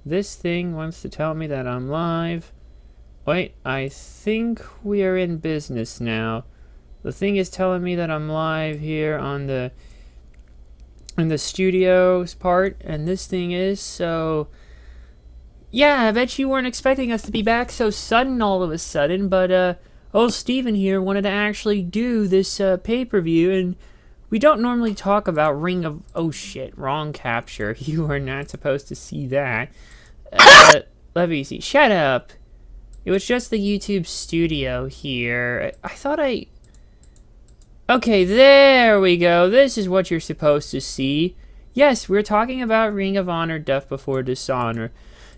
This thing wants to tell me that I'm live. Wait, I think we are in business now. The thing is telling me that I'm live here on the in the studios part, and this thing is so. Yeah, I bet you weren't expecting us to be back so sudden all of a sudden, but old Steven here wanted to actually do this pay-per-view, and we don't normally talk about Ring of... Oh shit, wrong capture. You are not supposed to see that. Let me see. Shut up. It was just the YouTube studio here. I thought I... Okay, there we go. This is what you're supposed to see. Yes, we're talking about Ring of Honor Death Before Dishonor.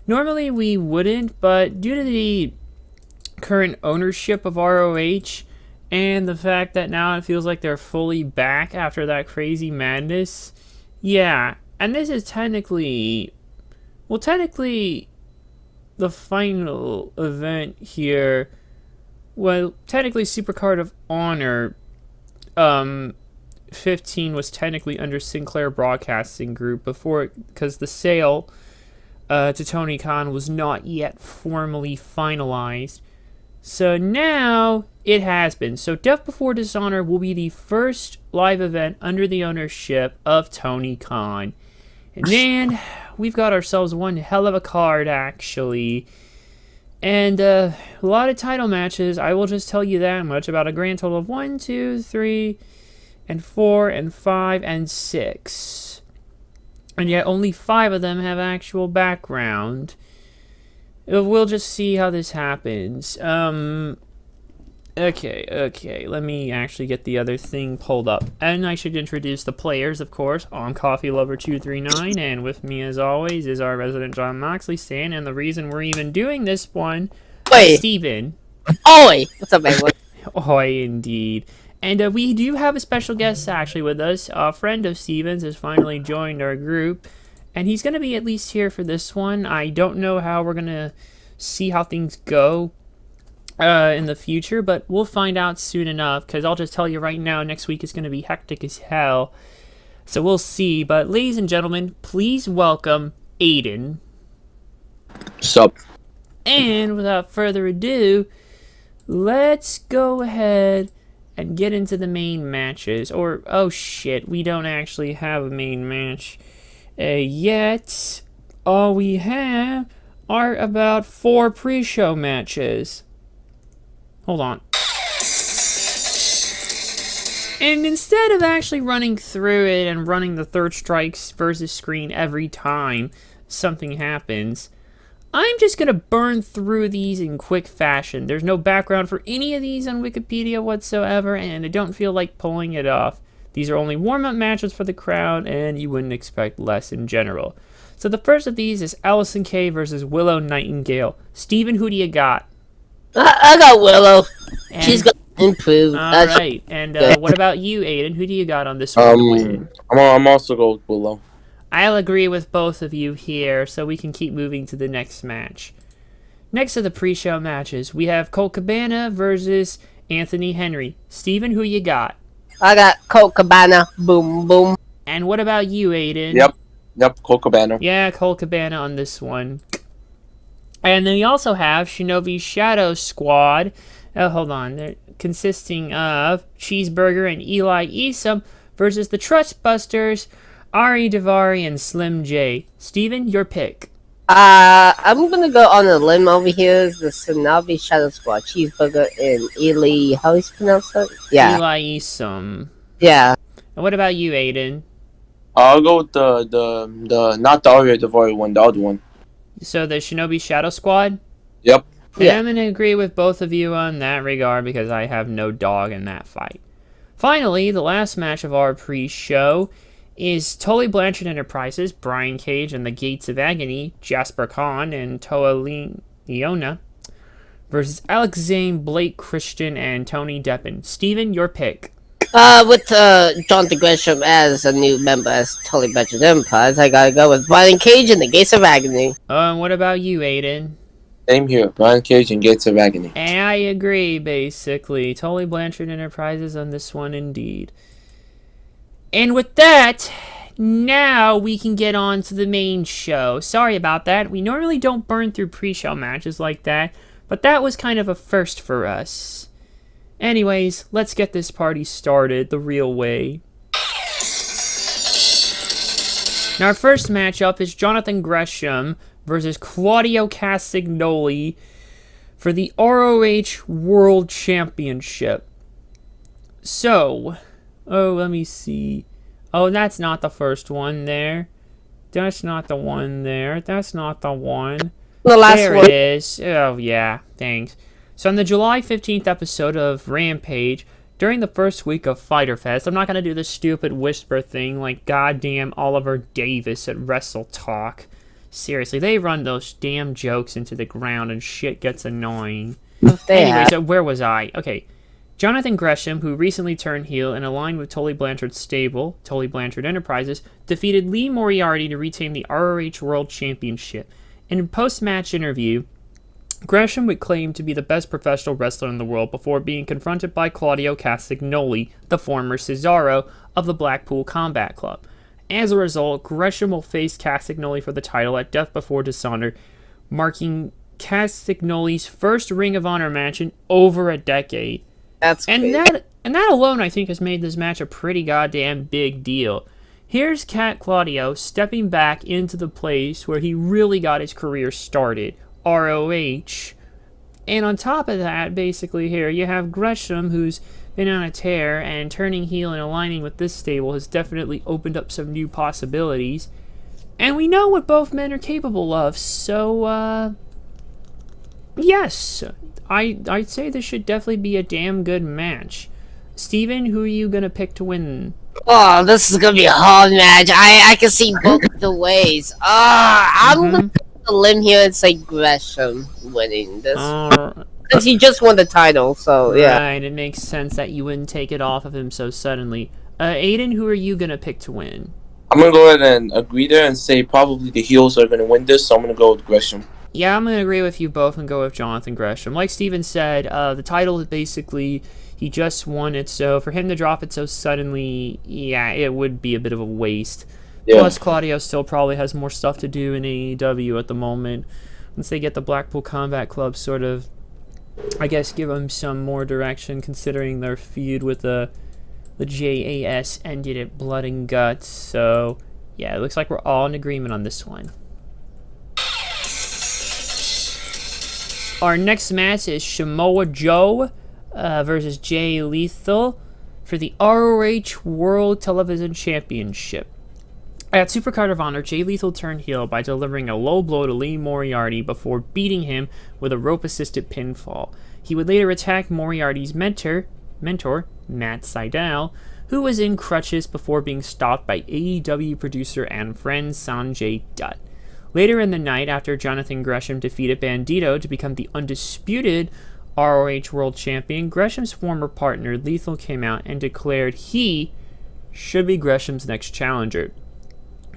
Normally we wouldn't, but due to the current ownership of ROH and the fact that now it feels like they're fully back after that crazy madness, yeah, and this is technically, well, technically the final event here, well, technically Supercard of Honor 15 was technically under Sinclair Broadcasting Group before, because the sale to Tony Khan was not yet formally finalized. So now it has been. So Death Before Dishonor will be the first live event under the ownership of Tony Khan. And man, we've got ourselves one hell of a card, actually. And a lot of title matches. I will just tell you that much. About a grand total of 1, 2, 3, and 4, and 5, and 6. And yet only 5 of them have actual background. We'll just see how this happens. Okay. Let me actually get the other thing pulled up. And I should introduce the players, of course. I'm Coffee Lover 239, and with me, as always, is our resident John Moxley Stan. And the reason we're even doing this one is Steven. Oi! What's up, everyone? Oi, indeed. And we do have a special guest actually with us. A friend of Steven's has finally joined our group, and he's going to be at least here for this one. I don't know how we're going to see how things go in the future, but we'll find out soon enough, because I'll just tell you right now, next week is going to be hectic as hell. So we'll see. But ladies and gentlemen, please welcome Aiden. Sup? And without further ado, let's go ahead and get into the main matches. Or, oh shit, we don't actually have a main match yet. All we have are about 4 pre-show matches. Hold on. And instead of actually running through it and running the third strikes versus screen every time something happens, I'm just going to burn through these in quick fashion. There's no background for any of these on Wikipedia whatsoever, and I don't feel like pulling it off. These are only warm-up matches for the crowd, and you wouldn't expect less in general. So the first of these is Allison Kay versus Willow Nightingale. Steven, who do you got? I got Willow. And, she's gonna improve. Alright, and what about you, Aiden? Who do you got on this one? I'm also going with Willow. I'll agree with both of you here, so we can keep moving to the next match. Next of the pre-show matches, we have Colt Cabana versus Anthony Henry. Steven, who you got? I got Colt Cabana. Boom, boom. And what about you, Aiden? Yep, Colt Cabana. Yeah, Colt Cabana on this one. And then we also have Shinobi Shadow Squad. Oh, hold on. They're consisting of Cheeseburger and Eli Isom versus the Trustbusters, Ari Daivari and Slim J. Steven, your pick. I'm gonna go on a limb over here. The Shinobi Shadow Squad, Cheeseburger, and Eli. How is it pronounced? Yeah. Eli Isom. Yeah. And what about you, Aiden? I'll go with the not the Ari Daivari one, the other one. So the Shinobi Shadow Squad? Yep. Yeah, I'm going to agree with both of you on that regard because I have no dog in that fight. Finally, the last match of our pre-show is Tully Blanchard Enterprises, Brian Cage and the Gates of Agony, Jasper Kahn and Toa Leona versus Alex Zane, Blake Christian, and Tony Deppen. Steven, your pick. With Jonathan Gresham as a new member as Tully Blanchard Enterprise, I gotta go with Brian Cage and the Gates of Agony. And what about you, Aiden? Same here, Brian Cage and Gates of Agony. And I agree, basically. Tully Blanchard Enterprises on this one, indeed. And with that, now we can get on to the main show. Sorry about that. We normally don't burn through pre-show matches like that, but that was kind of a first for us. Anyways, let's get this party started the real way. Now, our first matchup is Jonathan Gresham versus Claudio Castagnoli for the ROH World Championship. So, let me see. Oh, that's not the first one there. That's not the one there. That's not the one. The last there one. it is. Oh, yeah. Thanks. So, on the July 15th episode of Rampage, during the first week of Fyter Fest, I'm not going to do the stupid whisper thing like goddamn Oliver Davis at Wrestle Talk. Seriously, they run those damn jokes into the ground and shit gets annoying. Anyway, so where was I? Okay. Jonathan Gresham, who recently turned heel and aligned with Tully Blanchard's stable, Tully Blanchard Enterprises, defeated Lee Moriarty to retain the ROH World Championship. In a post-match interview, Gresham would claim to be the best professional wrestler in the world before being confronted by Claudio Castagnoli, the former Cesaro of the Blackpool Combat Club. As a result, Gresham will face Castagnoli for the title at Death Before Dishonor, marking Castagnoli's first Ring of Honor match in over a decade. That's crazy. And that alone, I think, has made this match a pretty goddamn big deal. Here's Claudio stepping back into the place where he really got his career started, ROH. And on top of that, basically here, you have Gresham, who's been on a tear, and turning heel and aligning with this stable has definitely opened up some new possibilities. And we know what both men are capable of, so, yes, I'd say this should definitely be a damn good match. Steven, who are you gonna pick to win? Oh, this is gonna be a hard match. I can see both the ways. I'm gonna go on a limb here and say Gresham winning this. Because he just won the title, so yeah. Right, it makes sense that you wouldn't take it off of him so suddenly. Aiden, who are you gonna pick to win? I'm gonna go ahead and agree there and say probably the heels are gonna win this, so I'm gonna go with Gresham. Yeah, I'm going to agree with you both and go with Jonathan Gresham. Like Steven said, the title is basically, he just won it, so for him to drop it so suddenly, yeah, it would be a bit of a waste. Yeah. Plus, Claudio still probably has more stuff to do in AEW at the moment. Once they get the Blackpool Combat Club sort of, I guess, give them some more direction, considering their feud with the JAS ended at Blood and Guts. So, yeah, it looks like we're all in agreement on this one. Our next match is Samoa Joe versus Jay Lethal for the ROH World Television Championship. At Supercard of Honor, Jay Lethal turned heel by delivering a low blow to Lee Moriarty before beating him with a rope-assisted pinfall. He would later attack Moriarty's mentor, Matt Sydal, who was in crutches before being stopped by AEW producer and friend Sanjay Dutt. Later in the night, after Jonathan Gresham defeated Bandito to become the undisputed ROH World Champion, Gresham's former partner Lethal came out and declared he should be Gresham's next challenger.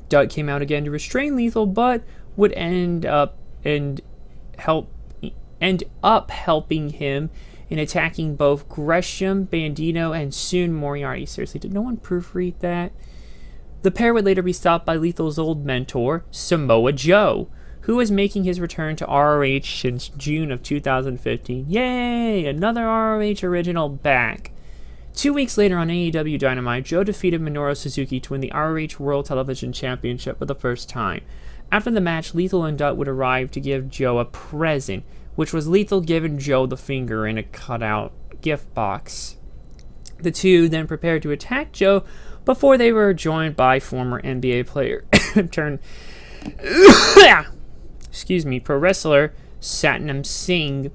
Dutt came out again to restrain Lethal, but would end up helping him in attacking both Gresham, Bandito, and soon Moriarty. Seriously, did no one proofread that? The pair would later be stopped by Lethal's old mentor, Samoa Joe, who was making his return to ROH since June of 2015. Yay! Another ROH original back. 2 weeks later on AEW Dynamite, Joe defeated Minoru Suzuki to win the ROH World Television Championship for the first time. After the match, Lethal and Dutt would arrive to give Joe a present, which was Lethal giving Joe the finger in a cutout gift box. The two then prepared to attack Joe before they were joined by former NBA player turned pro wrestler Satnam Singh.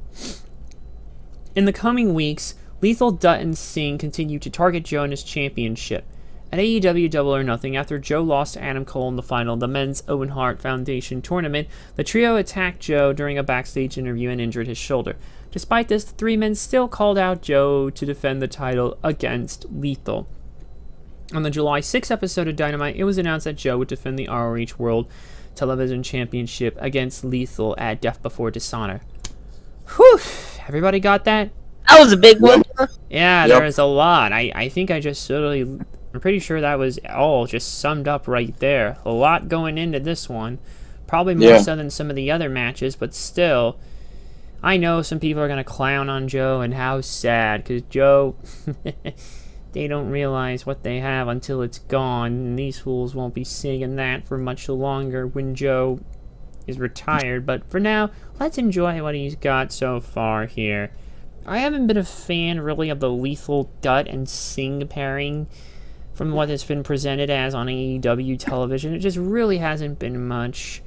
In the coming weeks, Lethal, Dutt, and Singh continued to target Joe in his championship. At AEW Double or Nothing, after Joe lost to Adam Cole in the final of the Men's Owen Hart Foundation tournament, the trio attacked Joe during a backstage interview and injured his shoulder. Despite this, the three men still called out Joe to defend the title against Lethal. On the July 6th episode of Dynamite, it was announced that Joe would defend the ROH World Television Championship against Lethal at Death Before Dishonor. Whew! Everybody got that? That was a big one. Yeah, Yep. there is a lot. I think I just I'm pretty sure that was all just summed up right there. A lot going into this one. Probably more so than some of the other matches, but still, I know some people are going to clown on Joe, and how sad, because Joe, they don't realize what they have until it's gone, and these fools won't be singing that for much longer when Joe is retired. But for now, let's enjoy what he's got so far here. I haven't been a fan, really, of the Lethal Dut and Singh pairing from what has been presented as on AEW television. It just really hasn't been much.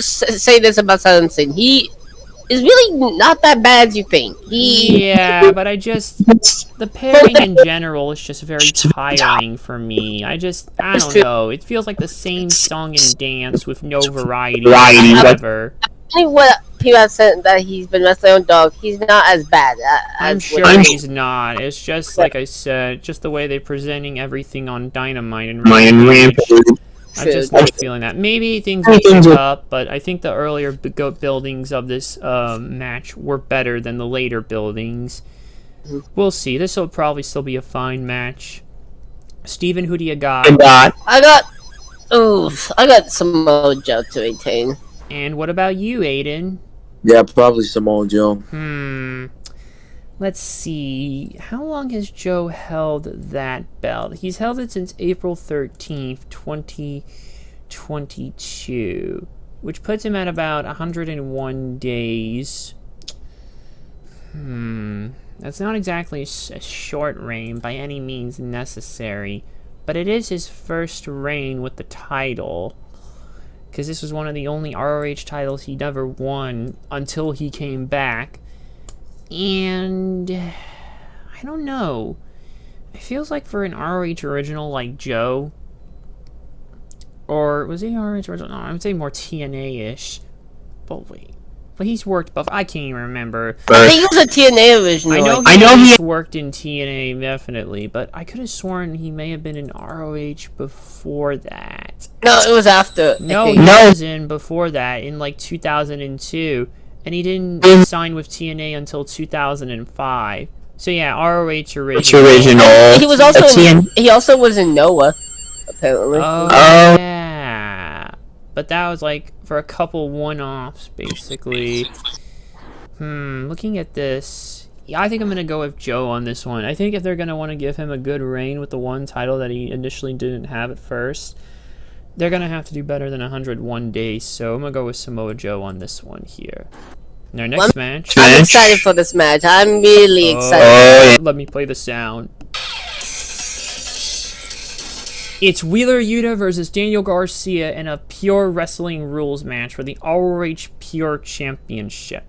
Say this about Silent Singh. He is really not that bad as you think. Yeah, but the pairing in general is just very tiring for me. I don't know. It feels like the same song and dance with no variety whatsoever. I think what people have said that he's been wrestling on Dog, he's not as bad. I'm sure he's not. It's just, like I said, just the way they're presenting everything on Dynamite and Rampage. I'm just not feeling that. Maybe things will pick up, but I think the earlier buildings of this match were better than the later buildings. We'll see. This will probably still be a fine match. Steven, who do you got? I got Samoa Joe to retain. And what about you, Aiden? Yeah, probably Samoa Joe. Let's see. How long has Joe held that belt? He's held it since April 13th, 2022, which puts him at about 101 days. That's not exactly a short reign by any means necessary, but it is his first reign with the title, because this was one of the only ROH titles he never won until he came back. And I don't know. It feels like for an ROH original like Joe, or was he ROH original? No, I would say more TNA-ish. But wait, but he's worked buff. I can't even remember. I think he was a TNA original. I know he's worked in TNA definitely, but I could have sworn he may have been in ROH before that. No, it was after. No, he was in before that in like 2002. And he didn't sign with TNA until 2005. So yeah, ROH original. He was also he also was in Noah, apparently. Oh yeah, but that was like for a couple one-offs, basically. Looking at this, yeah, I think I'm gonna go with Joe on this one. I think if they're gonna want to give him a good reign with the one title that he initially didn't have at first, they're going to have to do better than 101 days, so I'm going to go with Samoa Joe on this one here. In our next match... I'm excited for this match. I'm really excited. Let me play the sound. It's Wheeler Yuta versus Daniel Garcia in a Pure Wrestling Rules match for the ROH Pure Championship.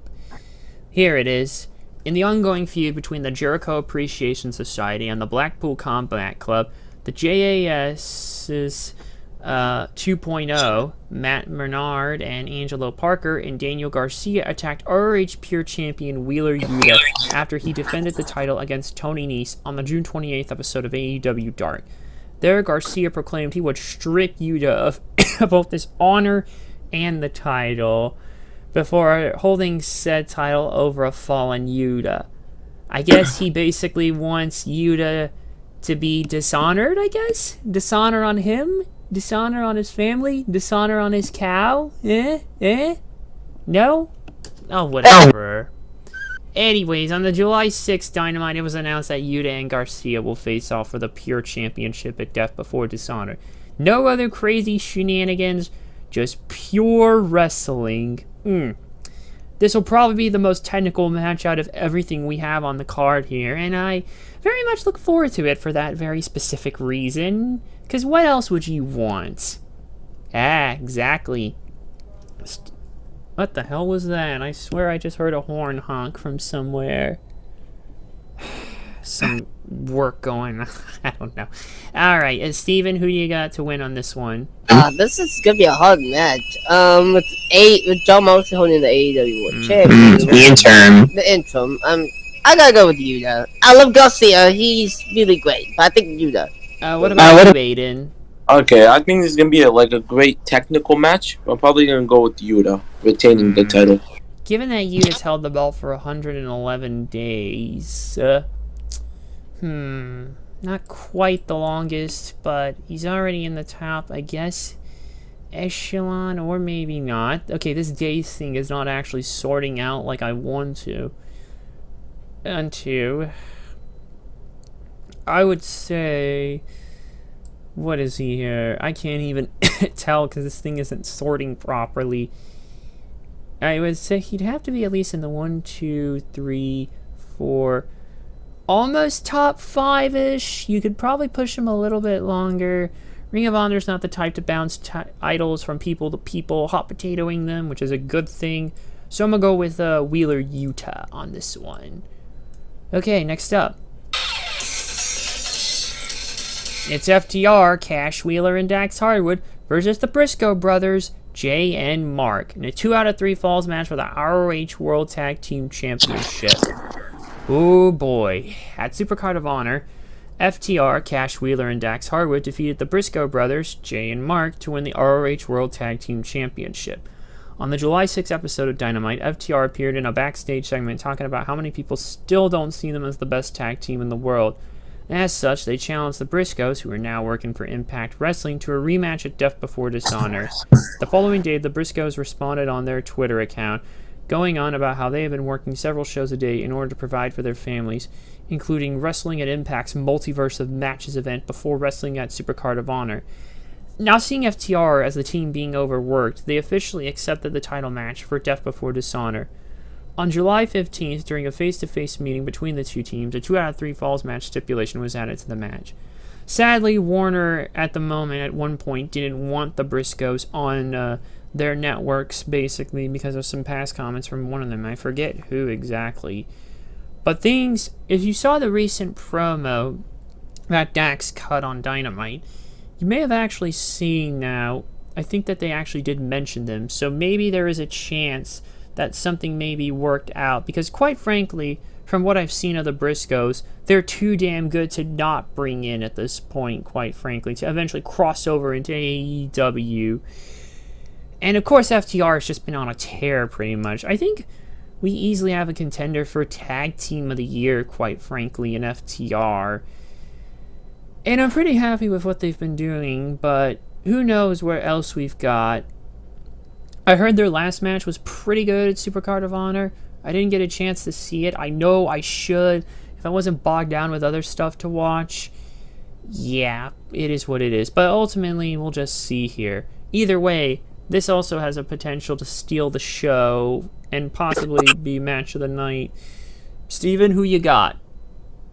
Here it is. In the ongoing feud between the Jericho Appreciation Society and the Blackpool Combat Club, the JAS's 2.0, Matt Menard and Angelo Parker and Daniel Garcia attacked ROH Pure Champion Wheeler Yuta after he defended the title against Tony Nese on the June 28th episode of AEW Dark. There, Garcia proclaimed he would strip Yuta of both his honor and the title before holding said title over a fallen Yuta. I guess he basically wants Yuta to be dishonored, I guess? Dishonor on him? Dishonor on his family? Dishonor on his cow? No? Oh, whatever. Anyways, on the July 6th Dynamite, it was announced that Yuta and Garcia will face off for the Pure Championship at Death Before Dishonor. No other crazy shenanigans, just pure wrestling. This will probably be the most technical match out of everything we have on the card here, and I very much look forward to it for that very specific reason. Because what else would you want? Exactly. What the hell was that? I swear I just heard a horn honk from somewhere. Some work going on. I don't know. Alright, Steven, who do you got to win on this one? This is gonna be a hard match. With John Moxley holding the AEW World Championship. The interim. I gotta go with Yuta. I love Garcia. He's really great, but I think Yuta. What about you, Aiden? Okay, I think this is gonna be a great technical match. I'm probably gonna go with Yuta retaining the title. Given that Yuta's held the belt for 111 days, Not quite the longest, but he's already in the top, I guess, echelon, or maybe not. Okay, this days thing is not actually sorting out like I want to. I would say, what is he here? I can't even tell because this thing isn't sorting properly. I would say he'd have to be at least in the 1, 2, 3, 4, almost top 5-ish. You could probably push him a little bit longer. Ring of Honor's not the type to bounce idols from people to people, hot potatoing them, which is a good thing. So I'm gonna go with Wheeler, Utah on this one. Okay, next up. It's FTR, Cash Wheeler, and Dax Hardwood versus the Briscoe brothers, Jay and Mark, in a 2 out of 3 falls match for the ROH World Tag Team Championship. Oh boy. At Supercard of Honor, FTR, Cash Wheeler, and Dax Hardwood defeated the Briscoe brothers, Jay and Mark, to win the ROH World Tag Team Championship. On the July 6th episode of Dynamite, FTR appeared in a backstage segment talking about how many people still don't see them as the best tag team in the world. As such, they challenged the Briscoes, who are now working for Impact Wrestling, to a rematch at Death Before Dishonor. The following day, the Briscoes responded on their Twitter account, going on about how they have been working several shows a day in order to provide for their families, including wrestling at Impact's Multiverse of Matches event before wrestling at Supercard of Honor. Now seeing FTR as the team being overworked, they officially accepted the title match for Death Before Dishonor. On July 15th, during a face-to-face meeting between the two teams, a 2 out of 3 falls match stipulation was added to the match. Sadly, Warner, at the moment, at one point, didn't want the Briscoes on their networks, basically, because of some past comments from one of them. I forget who exactly. But things, if you saw the recent promo that Dax cut on Dynamite, you may have actually seen now, I think that they actually did mention them, so maybe there is a chance that something may be worked out, because quite frankly, from what I've seen of the Briscoes, they're too damn good to not bring in at this point, quite frankly, to eventually cross over into AEW. And of course, FTR has just been on a tear, pretty much. I think we easily have a contender for Tag Team of the Year, quite frankly, in FTR. And I'm pretty happy with what they've been doing, but who knows where else we've got. I heard their last match was pretty good at Supercard of Honor. I didn't get a chance to see it. I know I should, if I wasn't bogged down with other stuff to watch. Yeah, it is what it is. But ultimately, we'll just see here. Either way, this also has a potential to steal the show and possibly be match of the night. Steven, who you got?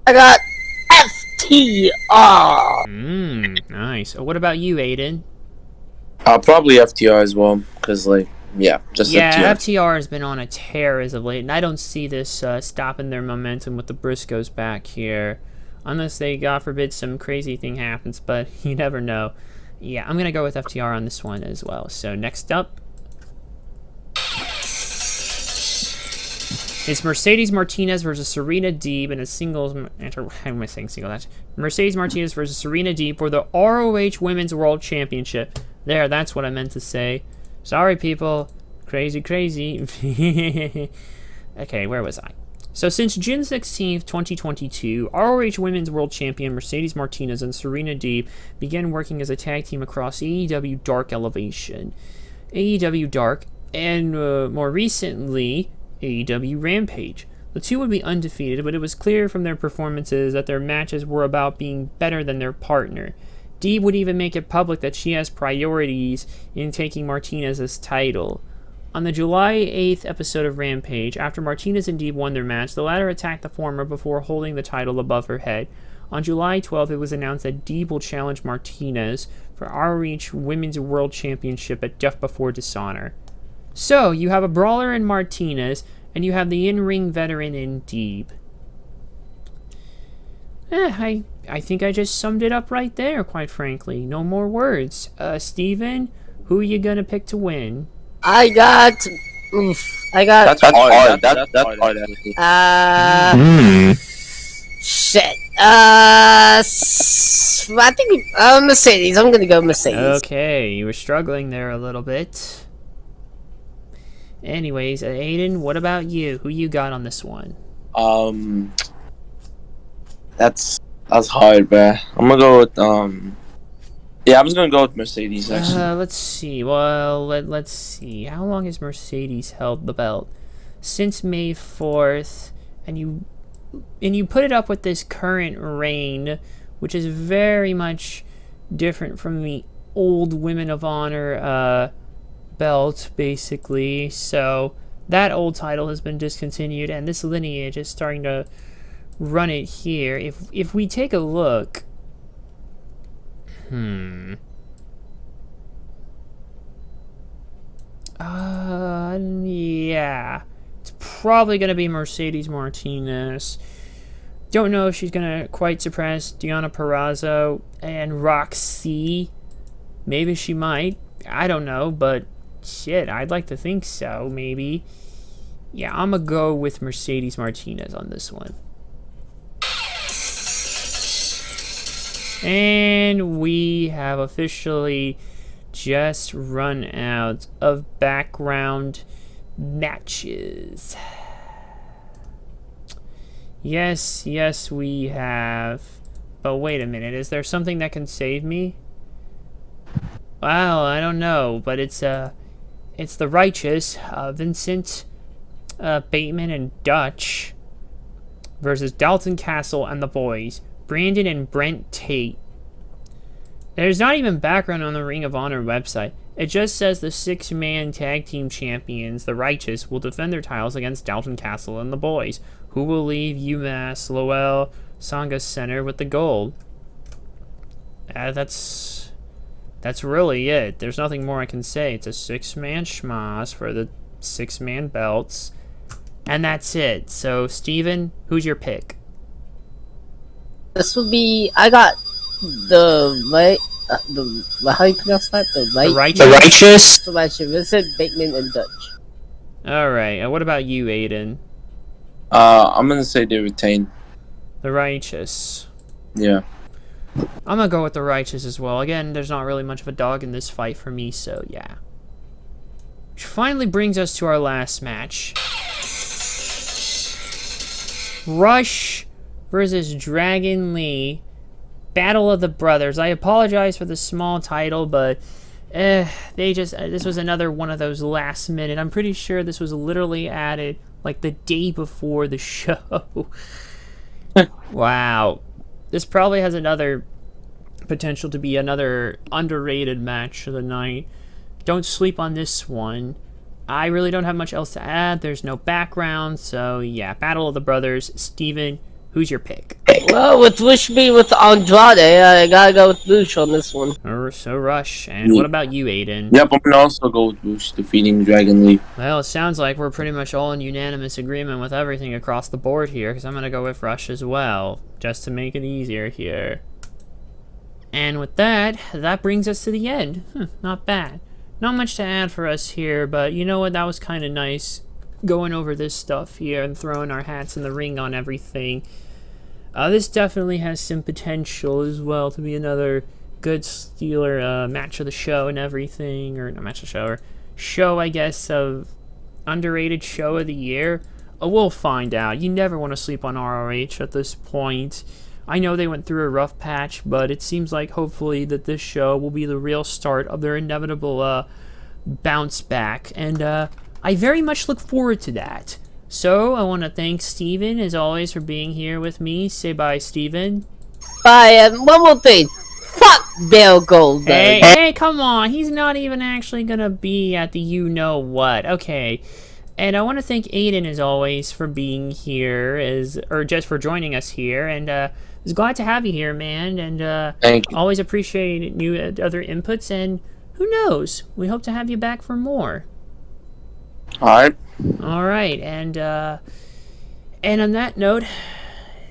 I got FTR. Nice. What about you, Aiden? Probably FTR as well, because, like, yeah, just FTR. FTR has been on a tear as of late, and I don't see this stopping their momentum with the Briscoes back here. Unless they, God forbid, some crazy thing happens, but you never know. Yeah, I'm going to go with FTR on this one as well. So next up, it's Mercedes Martinez versus Serena Deeb in a singles match. How am I saying single match? Mercedes Martinez versus Serena Deeb for the ROH Women's World Championship. There, that's what I meant to say. Sorry, people. Crazy. Okay, where was I? So since June 16th, 2022, ROH Women's World Champion Mercedes Martinez and Serena Deeb began working as a tag team across AEW Dark Elevation, AEW Dark, and more recently, AEW Rampage. The two would be undefeated, but it was clear from their performances that their matches were about being better than their partner. Deeb would even make it public that she has priorities in taking Martinez's title. On the July 8th episode of Rampage, after Martinez and Deeb won their match, the latter attacked the former before holding the title above her head. On July 12th, it was announced that Deeb will challenge Martinez for ROH Women's World Championship at Death Before Dishonor. So, you have a brawler in Martinez, and you have the in-ring veteran in Deeb. I think I just summed it up right there, quite frankly. No more words. Steven, who are you gonna pick to win? I got. That's hard. That's hard. Shit. I think Mercedes. I'm gonna go Mercedes. Okay, you were struggling there a little bit. Anyways, Aiden, what about you? Who you got on this one? That's hard, bruh. I'm gonna go with Yeah, I'm just gonna go with Mercedes. Actually, Let's see. Well, let's see. How long has Mercedes held the belt? Since May 4th, and you put it up with this current reign, which is very much different from the old Women of Honor belt, basically. So that old title has been discontinued, and this lineage is starting to run it here. If we take a look, yeah, it's probably gonna be Mercedes Martinez. Don't know if she's gonna quite surpass Deonna Purrazzo and Roxy. Maybe she might. I don't know, but shit, I'd like to think so. Maybe. Yeah, I'm gonna go with Mercedes Martinez on this one. And we have officially just run out of background matches. Yes, we have. But wait a minute, is there something that can save me? Well, I don't know, but it's the Righteous, Vincent Bateman and Dutch versus Dalton Castle and the boys, Brandon and Brent Tate. There's not even background on the Ring of Honor website. It just says the 6-man tag team champions, the Righteous, will defend their titles against Dalton Castle and the boys, who will leave UMass Lowell Sangha Center with the gold. That's really it. There's nothing more I can say. It's a 6-man schmoz for the 6-man belts. And that's it. So, Steven, who's your pick? This would be... I got the how do you pronounce that? The Righteous? The Righteous. Vincent Bateman and Dutch. Alright, what about you, Aiden? I'm gonna say they retain. The Righteous. Yeah. I'm gonna go with the Righteous as well. Again, there's not really much of a dog in this fight for me, so yeah. Which finally brings us to our last match. Rush versus Dragon Lee. Battle of the Brothers. I apologize for the small title, but this was another one of those last minute. I'm pretty sure this was literally added like the day before the show. Wow. This probably has another potential to be another underrated match of the night. Don't sleep on this one. I really don't have much else to add. There's no background, so yeah. Battle of the Brothers. Steven, who's your pick? Well, with Andrade, I gotta go with Bush on this one. So Rush. And what about you, Aiden? Yep, I'm gonna also go with Bush defeating Dragon Lee. Well, it sounds like we're pretty much all in unanimous agreement with everything across the board here, because I'm gonna go with Rush as well, just to make it easier here. And with that, that brings us to the end. Not bad. Not much to add for us here, but you know what? That was kind of nice going over this stuff here and throwing our hats in the ring on everything. This definitely has some potential as well to be another good Steeler match of the show and everything, or not match of the show, or show, I guess, of underrated show of the year. We'll find out. You never want to sleep on ROH at this point. I know they went through a rough patch, but it seems like hopefully that this show will be the real start of their inevitable bounce back, and I very much look forward to that. So, I want to thank Steven, as always, for being here with me. Say bye, Steven. Bye, and one more thing. Fuck Bill Goldberg. Hey, come on. He's not even actually going to be at the you-know-what. Okay. And I want to thank Aiden, as always, for being here, or just for joining us here. And I was glad to have you here, man. And Thank you. Always appreciate new other inputs. And who knows? We hope to have you back for more. Alright. Alright, and on that note,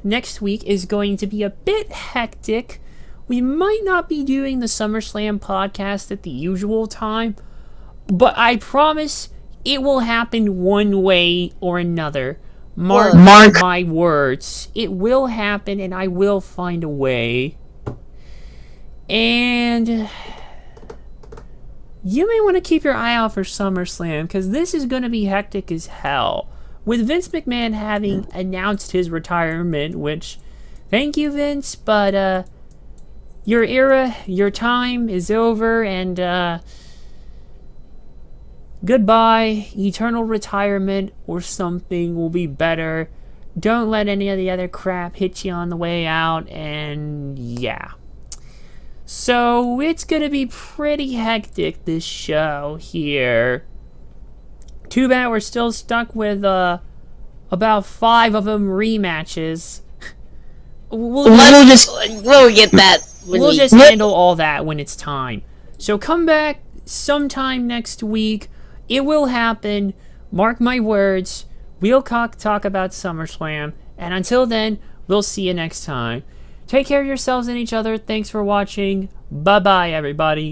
next week is going to be a bit hectic. We might not be doing the SummerSlam podcast at the usual time, but I promise it will happen one way or another. Mark my words. It will happen, and I will find a way. And you may want to keep your eye out for SummerSlam, because this is going to be hectic as hell. With Vince McMahon having announced his retirement, which Thank you, Vince, but your era, your time is over, and goodbye. Eternal retirement or something will be better. Don't let any of the other crap hit you on the way out, and yeah. So, it's gonna be pretty hectic, this show here. Too bad we're still stuck with, about 5 of them rematches. We'll get that. We'll just handle all that when it's time. So come back sometime next week. It will happen. Mark my words. We'll talk about SummerSlam. And until then, we'll see you next time. Take care of yourselves and each other. Thanks for watching. Bye-bye, everybody.